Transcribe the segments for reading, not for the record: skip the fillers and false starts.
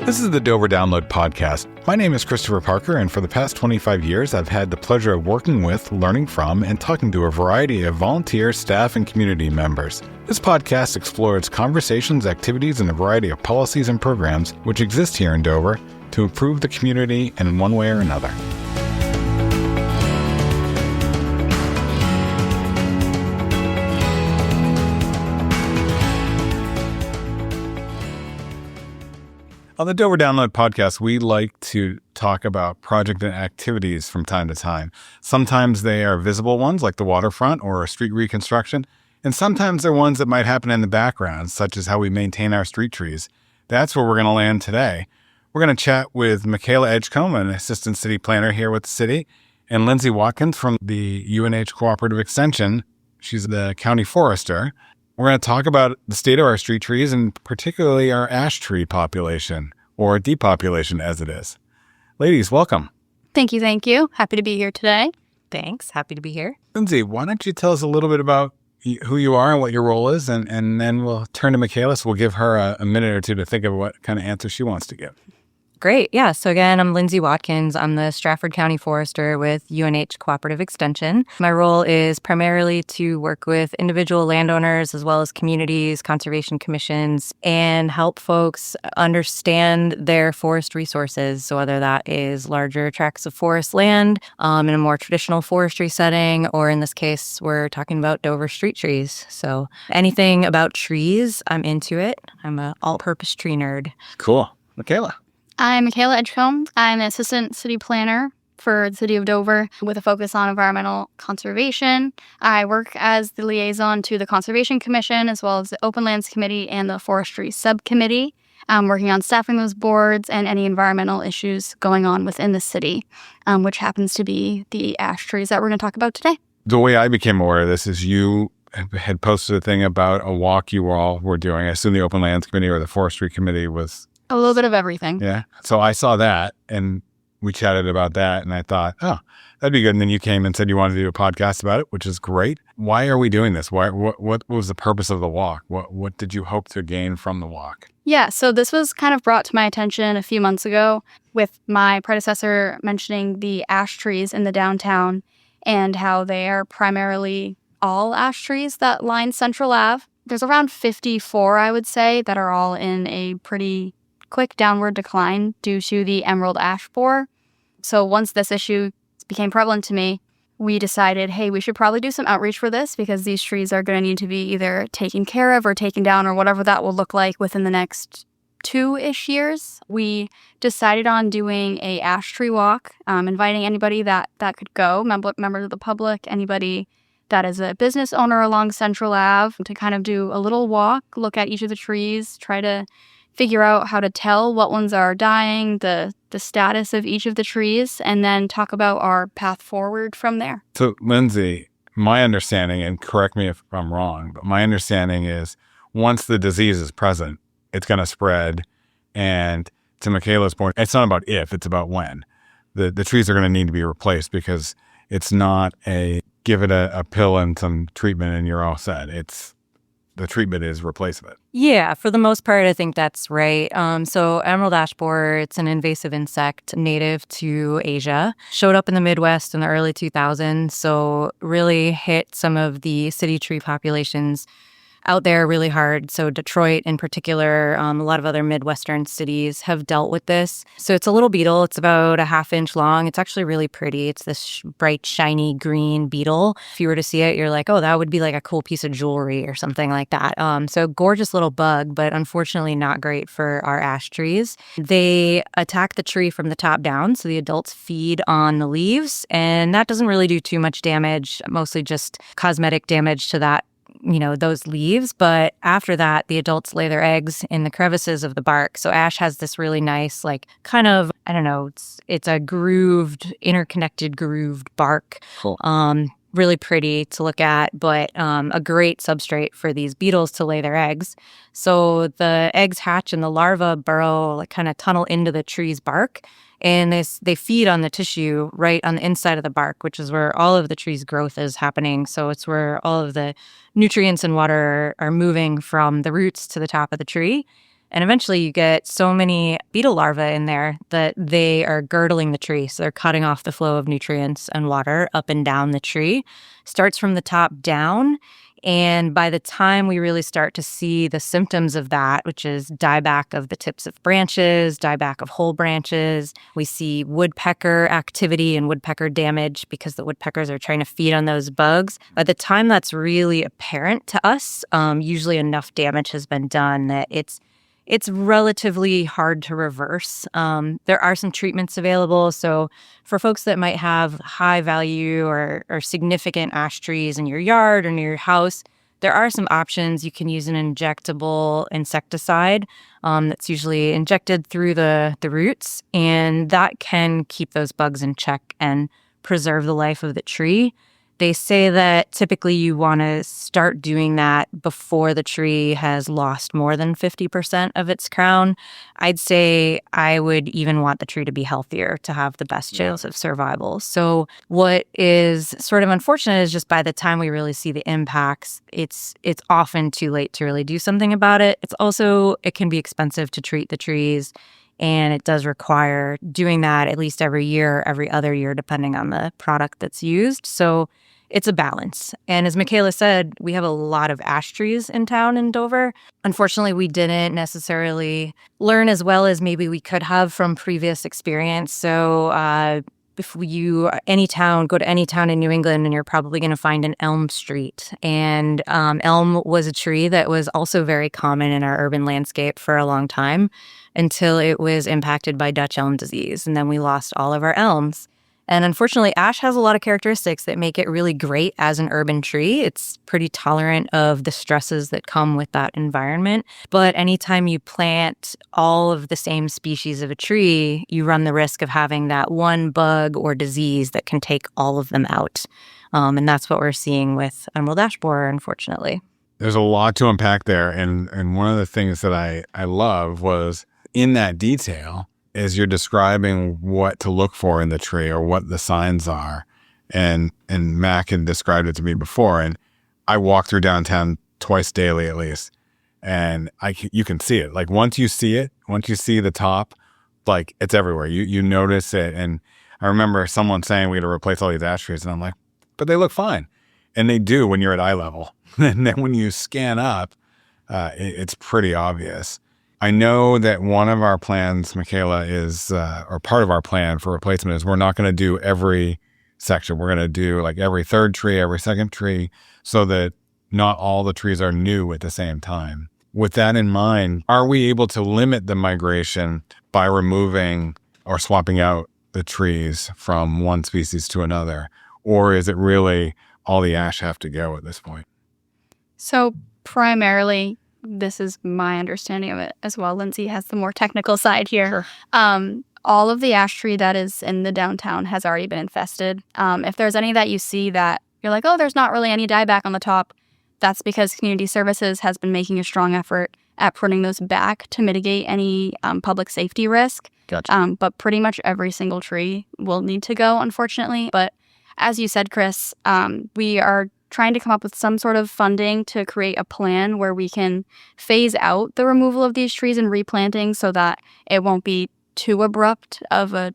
This is the Dover Download Podcast. My name is Christopher Parker, and for the past 25 years, I've had the pleasure of working with, learning from, and talking to a variety of volunteers, staff, and community members. This podcast explores conversations, activities, and a variety of policies and programs which exist here in Dover to improve the community in one way or another. On the Dover Download Podcast, we like to talk about project and activities from time to time. Sometimes they are visible ones, like the waterfront or street reconstruction, and sometimes they're ones that might happen in the background, such as how we maintain our street trees. That's where we're going to land today. We're going to chat with Michaela Edgecombe, an assistant city planner here with the city, and Lindsay Watkins from the UNH Cooperative Extension. She's the county forester. We're going to talk about the state of our street trees and particularly our ash tree population, or depopulation as it is. Ladies, welcome. Thank you. Happy to be here today. Thanks. Happy to be here. Lindsay, why don't you tell us a little bit about who you are and what your role is, and then we'll turn to Michaela, so we'll give her a minute or two to think of what kind of answer she wants to give. Great. Yeah. So again, I'm Lindsay Watkins. I'm the Stratford County Forester with UNH Cooperative Extension. My role is primarily to work with individual landowners as well as communities, conservation commissions, and help folks understand their forest resources. So whether that is larger tracts of forest land in a more traditional forestry setting, or in this case, we're talking about Dover street trees. So anything about trees, I'm into it. I'm an all-purpose tree nerd. Cool. Michaela. I'm Michaela Edgecombe. I'm an assistant city planner for the city of Dover with a focus on environmental conservation. I work as the liaison to the Conservation Commission as well as the Open Lands Committee and the Forestry Subcommittee. I'm working on staffing those boards and any environmental issues going on within the city, which happens to be the ash trees that we're going to talk about today. The way I became aware of this is you had posted a thing about a walk you all were doing. I assume the Open Lands Committee or the Forestry Committee was... A little bit of everything. Yeah. So I saw that and we chatted about that and I thought, oh, that'd be good. And then you came and said you wanted to do a podcast about it, which is great. Why are we doing this? What was the purpose of the walk? What did you hope to gain from the walk? Yeah, so this was kind of brought to my attention a few months ago with my predecessor mentioning the ash trees in the downtown and how they are primarily all ash trees that line Central Ave. There's around 54, I would say, that are all in a pretty quick downward decline due to the emerald ash borer. So once this issue became prevalent to me, we decided, hey, we should probably do some outreach for this because these trees are going to need to be either taken care of or taken down or whatever that will look like within the next 2-ish years. We decided on doing a ash tree walk, inviting anybody that could go, members of the public, anybody that is a business owner along Central Ave, to kind of do a little walk, look at each of the trees, try to figure out how to tell what ones are dying, the status of each of the trees, and then talk about our path forward from there. So, Lindsay, my understanding, and correct me if I'm wrong, but my understanding is once the disease is present, it's going to spread. And to Michaela's point, it's not about if, it's about when. The trees are going to need to be replaced because it's not a give it a pill and some treatment and you're all set. The treatment is replacement. Yeah, for the most part, I think that's right. So emerald ash borer, it's an invasive insect native to Asia. Showed up in the Midwest in the early 2000s, so really hit some of the city tree populations out there really hard. So Detroit in particular, a lot of other Midwestern cities have dealt with this. So it's a little beetle. It's about a 1/2 inch long. It's actually really pretty. It's this bright, shiny green beetle. If you were to see it, you're like, oh, that would be like a cool piece of jewelry or something like that. So gorgeous little bug, but unfortunately not great for our ash trees. They attack the tree from the top down. So the adults feed on the leaves, and that doesn't really do too much damage, mostly just cosmetic damage to that, those leaves. But after that, the adults lay their eggs in the crevices of the bark. So ash has this really nice, it's a interconnected grooved bark. Cool. Really pretty to look at, but a great substrate for these beetles to lay their eggs. So the eggs hatch and the larvae burrow, kind of tunnel into the tree's bark. And they feed on the tissue right on the inside of the bark, which is where all of the tree's growth is happening. So it's where all of the nutrients and water are moving from the roots to the top of the tree. And eventually you get so many beetle larvae in there that they are girdling the tree. So they're cutting off the flow of nutrients and water up and down the tree. Starts from the top down. And by the time we really start to see the symptoms of that, which is dieback of the tips of branches, dieback of whole branches, we see woodpecker activity and woodpecker damage because the woodpeckers are trying to feed on those bugs. By the time that's really apparent to us, usually enough damage has been done that it's relatively hard to reverse. There are some treatments available. So for folks that might have high value or significant ash trees in your yard or near your house, there are some options. You can use an injectable insecticide that's usually injected through the roots, and that can keep those bugs in check and preserve the life of the tree. They say that typically you want to start doing that before the tree has lost more than 50% of its crown. I'd say I would even want the tree to be healthier to have the best chance of survival. So what is sort of unfortunate is just by the time we really see the impacts, it's often too late to really do something about it. It can be expensive to treat the trees. And it does require doing that at least every year, every other year, depending on the product that's used. So it's a balance. And as Michaela said, we have a lot of ash trees in town in Dover. Unfortunately, we didn't necessarily learn as well as maybe we could have from previous experience. So if you go to any town in New England, and you're probably going to find an elm street. And elm was a tree that was also very common in our urban landscape for a long time until it was impacted by Dutch elm disease. And then we lost all of our elms. And unfortunately, ash has a lot of characteristics that make it really great as an urban tree. It's pretty tolerant of the stresses that come with that environment. But anytime you plant all of the same species of a tree, you run the risk of having that one bug or disease that can take all of them out. And that's what we're seeing with emerald ash borer, unfortunately. There's a lot to unpack there. And one of the things that I love was in that detail is you're describing what to look for in the tree or what the signs are. And Mac had described it to me before. And I walk through downtown twice daily at least. And you can see it. Like once you see the top, like it's everywhere. You notice it. And I remember someone saying we had to replace all these ash trees. And I'm like, but they look fine. And they do when you're at eye level. And then when you scan up, it's pretty obvious. I know that one of our plans, Michaela, or part of our plan for replacement is we're not going to do every section. We're going to do like every third tree, every second tree, so that not all the trees are new at the same time. With that in mind, are we able to limit the migration by removing or swapping out the trees from one species to another? Or is it really all the ash have to go at this point? So primarily, this is my understanding of it as well. Lindsay has the more technical side here. Sure. All of the ash tree that is in the downtown has already been infested. If there's any that you see that you're like, oh, there's not really any dieback on the top, that's because community services has been making a strong effort at putting those back to mitigate any public safety risk. Gotcha. But pretty much every single tree will need to go, unfortunately. But as you said, Chris, we are trying to come up with some sort of funding to create a plan where we can phase out the removal of these trees and replanting so that it won't be too abrupt of a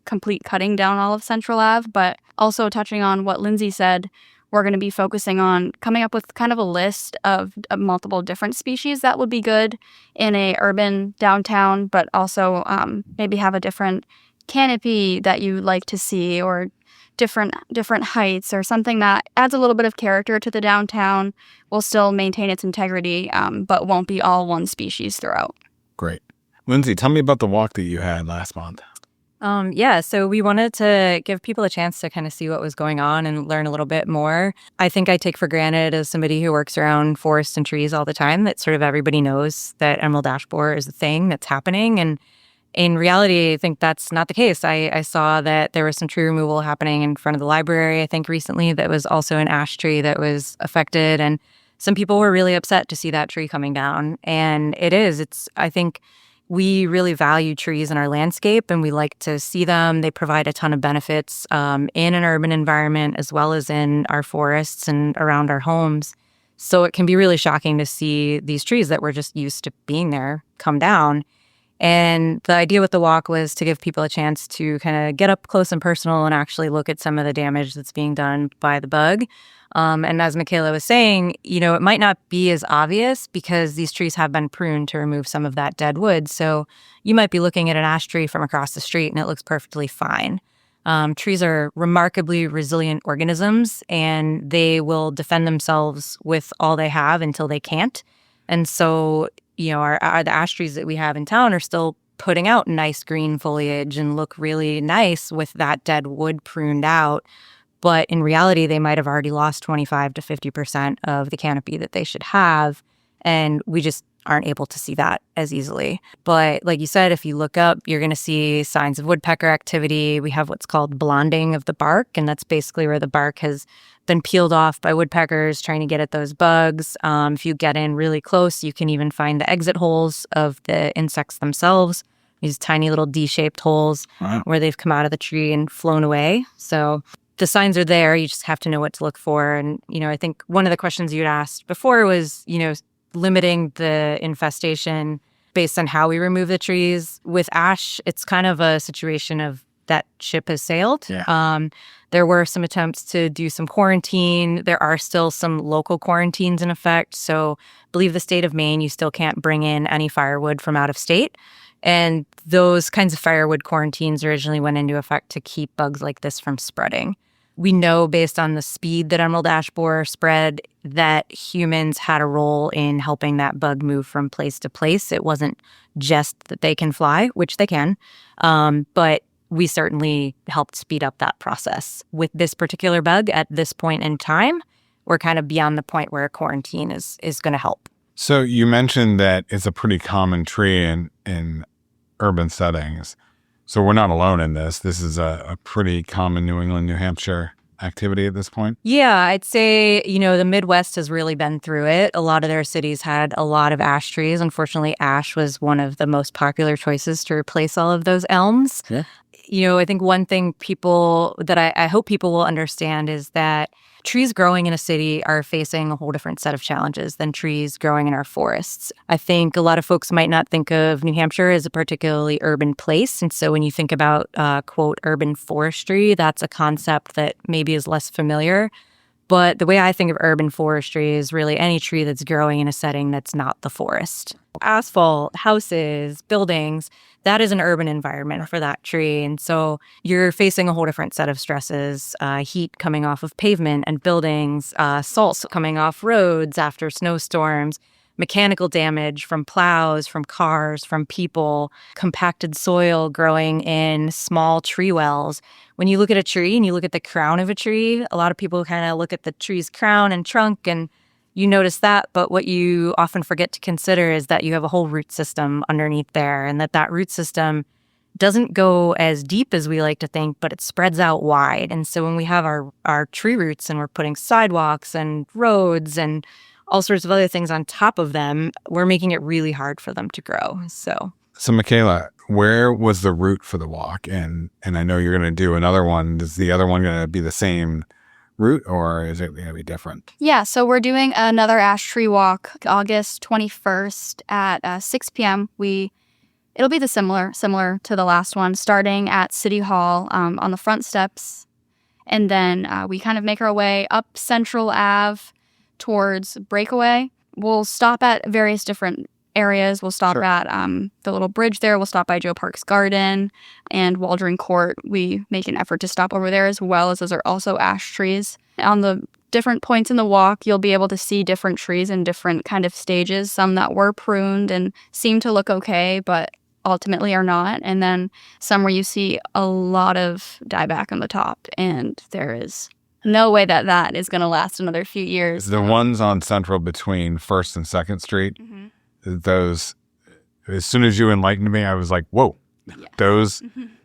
complete cutting down all of Central Ave. But also touching on what Lindsay said, we're going to be focusing on coming up with kind of a list of multiple different species that would be good in a urban downtown, but also maybe have a different canopy that you like to see, or different heights, or something that adds a little bit of character to the downtown, will still maintain its integrity, but won't be all one species throughout. Great. Lindsay, tell me about the walk that you had last month. So we wanted to give people a chance to kind of see what was going on and learn a little bit more. I think I take for granted, as somebody who works around forests and trees all the time, that sort of everybody knows that emerald ash borer is a thing that's happening. And in reality, I think that's not the case. I saw that there was some tree removal happening in front of the library, I think recently, that was also an ash tree that was affected. And some people were really upset to see that tree coming down. And I think we really value trees in our landscape, and we like to see them. They provide a ton of benefits in an urban environment as well as in our forests and around our homes. So it can be really shocking to see these trees that were just used to being there come down. And the idea with the walk was to give people a chance to kind of get up close and personal and actually look at some of the damage that's being done by the bug. And as Michaela was saying, it might not be as obvious because these trees have been pruned to remove some of that dead wood. So you might be looking at an ash tree from across the street and it looks perfectly fine. Trees are remarkably resilient organisms, and they will defend themselves with all they have until they can't. And so, the ash trees that we have in town are still putting out nice green foliage and look really nice with that dead wood pruned out. But in reality, they might have already lost 25 to 50% of the canopy that they should have. And we just aren't able to see that as easily. But like you said, if you look up, you're going to see signs of woodpecker activity. We have what's called blonding of the bark, and that's basically where the bark has been peeled off by woodpeckers trying to get at those bugs. If you get in really close, you can even find the exit holes of the insects themselves, these tiny little D-shaped holes. Wow. Where they've come out of the tree and flown away. So the signs are there. You just have to know what to look for. And, I think one of the questions you'd asked before was, limiting the infestation based on how we remove the trees. With ash, it's kind of a situation of that ship has sailed. Yeah. There were some attempts to do some quarantine. There are still some local quarantines in effect. So I believe the state of Maine, you still can't bring in any firewood from out of state. And those kinds of firewood quarantines originally went into effect to keep bugs like this from spreading. We know based on the speed that emerald ash borer spread that humans had a role in helping that bug move from place to place. It wasn't just that they can fly, which they can, but we certainly helped speed up that process. With this particular bug at this point in time, we're kind of beyond the point where a quarantine is going to help. So you mentioned that it's a pretty common tree in urban settings. So we're not alone in this. This is a pretty common New England, New Hampshire activity at this point. Yeah, I'd say, the Midwest has really been through it. A lot of their cities had a lot of ash trees. Unfortunately, ash was one of the most popular choices to replace all of those elms. Yeah. I think one thing I hope people will understand is that trees growing in a city are facing a whole different set of challenges than trees growing in our forests. I think a lot of folks might not think of New Hampshire as a particularly urban place. And so when you think about, quote, urban forestry, that's a concept that maybe is less familiar. But the way I think of urban forestry is really any tree that's growing in a setting that's not the forest. Asphalt, houses, buildings, that is an urban environment for that tree. And so you're facing a whole different set of stresses, heat coming off of pavement and buildings, salts coming off roads after snowstorms, mechanical damage from plows, from cars, from people, compacted soil growing in small tree wells. When you look at a tree and you look at the crown of a tree, a lot of people kind of look at the tree's crown and trunk and you notice that. But what you often forget to consider is that you have a whole root system underneath there, and that root system doesn't go as deep as we like to think, but it spreads out wide. And so when we have our tree roots and we're putting sidewalks and roads and all sorts of other things on top of them, we're making it really hard for them to grow. So Michaela, where was the route for the walk? And I know you're going to do another one. Is the other one going to be the same route, or is it going to be different? Yeah, so we're doing another ash tree walk August 21st at 6 p.m. It'll be similar to the last one, starting at City Hall on the front steps. And then we kind of make our way up Central Ave towards Breakaway. We'll stop at various different areas. We'll stop at the little bridge there. We'll stop by Joe Park's garden and Waldron Court. We make an effort to stop over there as well, as those are also ash trees. On the different points in the walk, you'll be able to see different trees in different kind of stages, some that were pruned and seem to look okay, but ultimately are not. And then some where you see a lot of dieback on the top, and there is no way that is going to last another few years. The ones on Central between 1st and 2nd Street, those, as soon as you enlightened me, I was like, whoa, those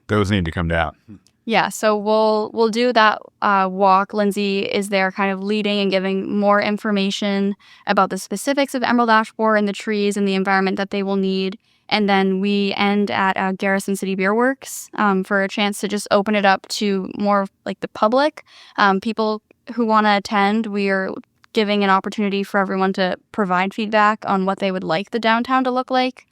need to come down. Yeah, so we'll do that walk. Lindsay is there kind of leading and giving more information about the specifics of emerald ash borer and the trees and the environment that they will need. And then we end at Garrison City Beer Works for a chance to just open it up to more like the public. People who want to attend, we are giving an opportunity for everyone to provide feedback on what they would like the downtown to look like.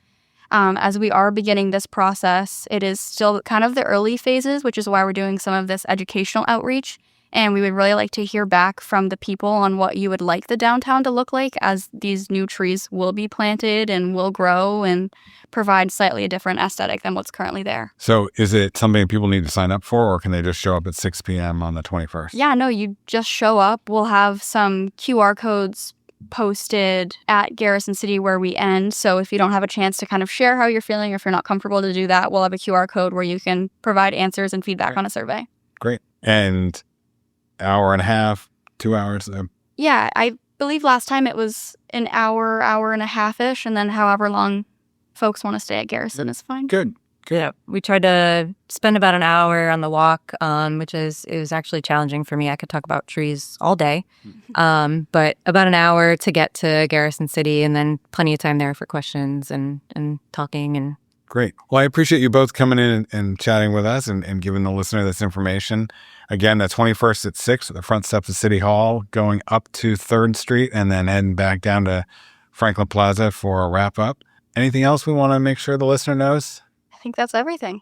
As we are beginning this process, it is still kind of the early phases, which is why we're doing some of this educational outreach. And we would really like to hear back from the people on what you would like the downtown to look like, as these new trees will be planted and will grow and provide slightly a different aesthetic than what's currently there. So is it something people need to sign up for, or can they just show up at 6 p.m. on the 21st? Yeah, no, you just show up. We'll have some QR codes posted at Garrison City where we end. So if you don't have a chance to kind of share how you're feeling, or if you're not comfortable to do that, we'll have a QR code where you can provide answers and feedback on a survey. Great. And hour and a half, 2 hours? Yeah, I believe last time it was an hour and a half-ish, and then however long folks want to stay at Garrison is fine. Good. Yeah, we tried to spend about an hour on the walk, which it was actually challenging for me. I could talk about trees all day, but about an hour to get to Garrison City, and then plenty of time there for questions and talking. And Great. Well, I appreciate you both coming in and chatting with us and giving the listener this information. Again, the 21st at 6 at the front steps of City Hall, going up to 3rd Street and then heading back down to Franklin Plaza for a wrap-up. Anything else we want to make sure the listener knows? I think that's everything.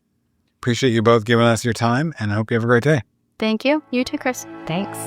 Appreciate you both giving us your time, and I hope you have a great day. Thank you. You too, Chris. thanks.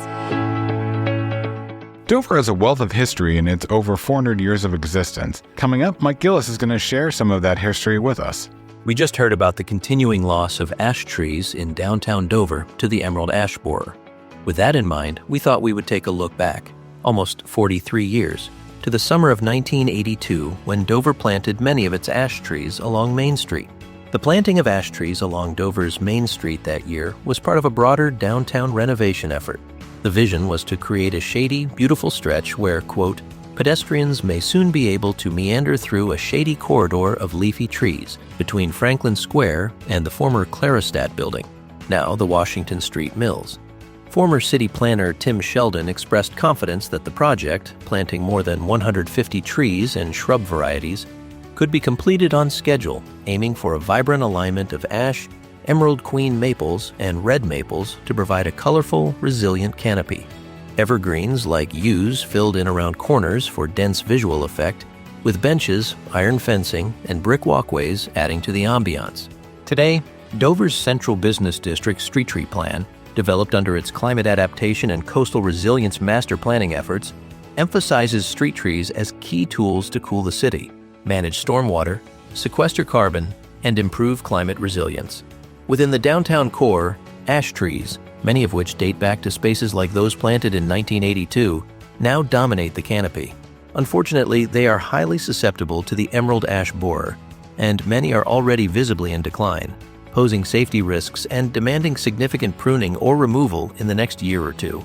Dover has a wealth of history in its over 400 years of existence. Coming up, Mike Gillis is going to share some of that history with us. We just heard about the continuing loss of ash trees in downtown Dover to the emerald ash borer. With that in mind, we thought we would take a look back, almost 43 years, to the summer of 1982 when Dover planted many of its ash trees along Main Street. The planting of ash trees along Dover's Main Street that year was part of a broader downtown renovation effort. The vision was to create a shady, beautiful stretch where, quote, pedestrians may soon be able to meander through a shady corridor of leafy trees between Franklin Square and the former Claristat building, now the Washington Street Mills. Former city planner Tim Sheldon expressed confidence that the project, planting more than 150 trees and shrub varieties, could be completed on schedule, aiming for a vibrant alignment of ash, emerald queen maples, and red maples to provide a colorful, resilient canopy. Evergreens like yews filled in around corners for dense visual effect, with benches, iron fencing, and brick walkways adding to the ambiance. Today, Dover's Central Business District Street Tree Plan, developed under its climate adaptation and coastal resilience master planning efforts, emphasizes street trees as key tools to cool the city, manage stormwater, sequester carbon, and improve climate resilience. Within the downtown core, ash trees, many of which date back to spaces like those planted in 1982, now dominate the canopy. Unfortunately, they are highly susceptible to the emerald ash borer, and many are already visibly in decline, posing safety risks and demanding significant pruning or removal in the next year or two.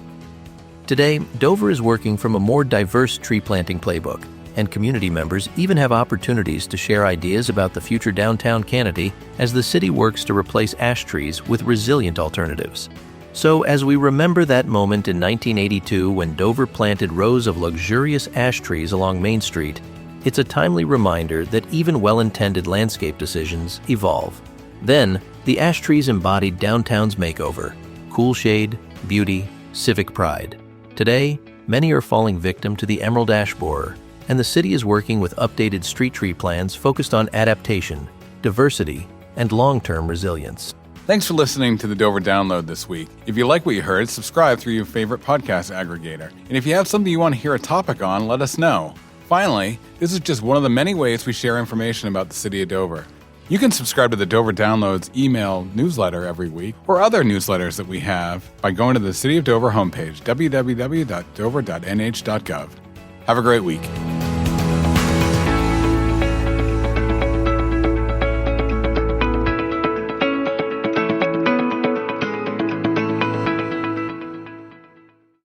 Today, Dover is working from a more diverse tree planting playbook, and community members even have opportunities to share ideas about the future downtown canopy as the city works to replace ash trees with resilient alternatives. So as we remember that moment in 1982 when Dover planted rows of luxurious ash trees along Main Street, it's a timely reminder that even well-intended landscape decisions evolve. Then, the ash trees embodied downtown's makeover: cool shade, beauty, civic pride. Today, many are falling victim to the emerald ash borer, and the city is working with updated street tree plans focused on adaptation, diversity, and long-term resilience. Thanks for listening to the Dover Download this week. If you like what you heard, subscribe through your favorite podcast aggregator. And if you have something you want to hear a topic on, let us know. Finally, this is just one of the many ways we share information about the city of Dover. You can subscribe to the Dover Downloads email newsletter every week, or other newsletters that we have, by going to the City of Dover homepage, www.dover.nh.gov. Have a great week.